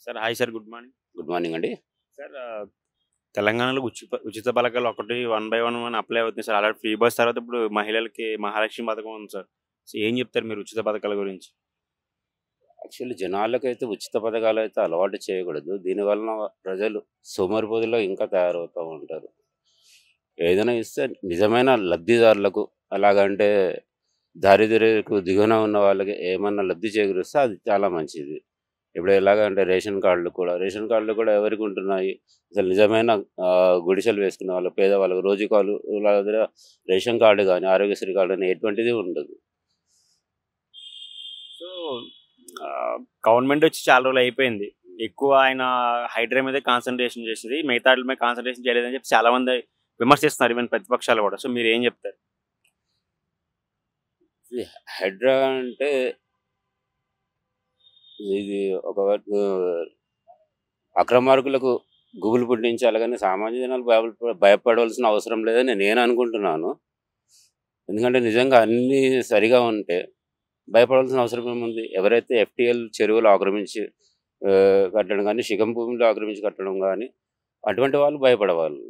Sir hi sir. Good morning. Good morning అండి. Sir తెలంగాణలో ఉచిత పథకాలు ఒకటి one by one one apply అవుతుంది సార్. ఆల్రెడీ ఫ్రీ బస్ తర్వాత ఇప్పుడు మహిళలకి మహాలక్ష్మి పథకం ఉంది సార్. సో ఏం చెప్తారు మీరు ఉచిత పథకాల గురించి? యాక్చువల్లీ జనాలకైతే ఉచిత పథకాలైతే అలవాటు చేయకూడదు. దీనివలన ప్రజలు సోమరిపోతుల్లో ఇంకా తయారవుతూ ఉంటారు. ఏదైనా ఇస్తే నిజమైన లబ్ధిదారులకు ఎలాగంటే దారిద్ర్యకు దిగువన ఉన్న వాళ్ళకి ఏమన్నా లబ్ధి చేకూరిస్తే అది చాలా మంచిది. ఇప్పుడు ఎలాగంటే రేషన్ కార్డులు కూడా ఎవరికి ఉంటున్నాయి? అసలు నిజమైన గుడిసెలు వేసుకునే వాళ్ళు, పేదవాళ్ళకు రోజుకాలు వాళ్ళ దగ్గర రేషన్ కార్డు కానీ, ఆరోగ్యశ్రీ కార్డు కానీ ఎటువంటిది ఉండదు. సో గవర్నమెంట్ వచ్చి చాలా రోజులు అయిపోయింది. ఎక్కువ ఆయన హైడ్రా మీద కాన్సన్ట్రేషన్ చేసింది, మిగతా వాటి మీద కాన్సన్ట్రేషన్ చేయలేదని చెప్పి చాలా మంది విమర్శిస్తున్నారు, ఈవెన్ ప్రతిపక్షాలు కూడా. సో మీరు ఏం చెప్తారు? ఇది హైడ్రా అంటే ఇది ఒక అక్రమార్కులకు గుబులు పుట్టించాలి కానీ సామాన్య జనాలు భయపడవలసిన అవసరం లేదని నేను అనుకుంటున్నాను. ఎందుకంటే నిజంగా అన్నీ సరిగా ఉంటే భయపడాల్సిన అవసరం ఏముంది? ఎవరైతే ఎఫ్టీఎల్ చెరువులు ఆక్రమించి కట్టడం కానీ, శిఖం భూమిలో ఆక్రమించి కట్టడం కానీ, అటువంటి వాళ్ళు భయపడేవాళ్ళు.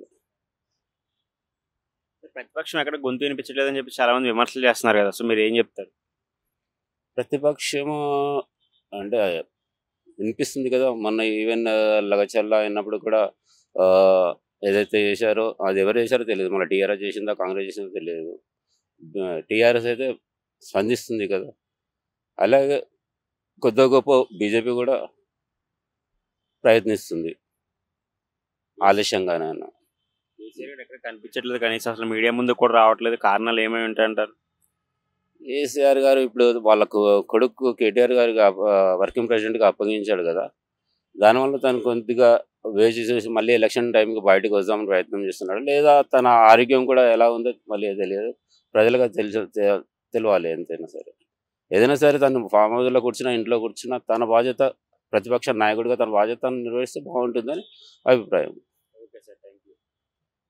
ప్రతిపక్షం ఎక్కడ గొంతు వినిపించలేదని చెప్పి చాలా మంది విమర్శలు చేస్తున్నారు కదా. సో మీరు ఏం చెప్తారు? ప్రతిపక్షము అంటే వినిపిస్తుంది కదా. మొన్న ఈవెన్ లగచల్లా అయినప్పుడు కూడా ఏదైతే చేశారో అది ఎవరు చేశారో తెలియదు. మళ్ళీ టీఆర్ఎస్ చేసిందా కాంగ్రెస్ చేసిందో తెలియదు. టీఆర్ఎస్ అయితే స్పందిస్తుంది కదా. అలాగే కొద్ది గొప్ప బీజేపీ కూడా ప్రయత్నిస్తుంది ఆలస్యంగానైనా. కేసీఆర్ ఎక్కడ కనిపించట్లేదు, కనీసం అసలు మీడియా ముందు కూడా రావట్లేదు. కారణాలు ఏమేమి ఉంటాయంటారు? కేసీఆర్ గారు ఇప్పుడు వాళ్ళకు కొడుకు కేటీఆర్ గారికి వర్కింగ్ ప్రెసిడెంట్గా అప్పగించాడు కదా. దానివల్ల తను కొద్దిగా వేచి చూసి మళ్ళీ ఎలక్షన్ టైంకి బయటకు వద్దామని ప్రయత్నం చేస్తున్నాడు. లేదా తన ఆరోగ్యం కూడా ఎలా ఉందో మళ్ళీ తెలియదు. ప్రజలకు తెలియాలి. ఎంతైనా సరే ఏదైనా సరే తను ఫామ్ హౌస్లో కూర్చున్నా, ఇంట్లో కూర్చున్నా తన బాధ్యత ప్రతిపక్ష నాయకుడిగా తన బాధ్యతను నిర్వహిస్తే బాగుంటుందని అభిప్రాయం.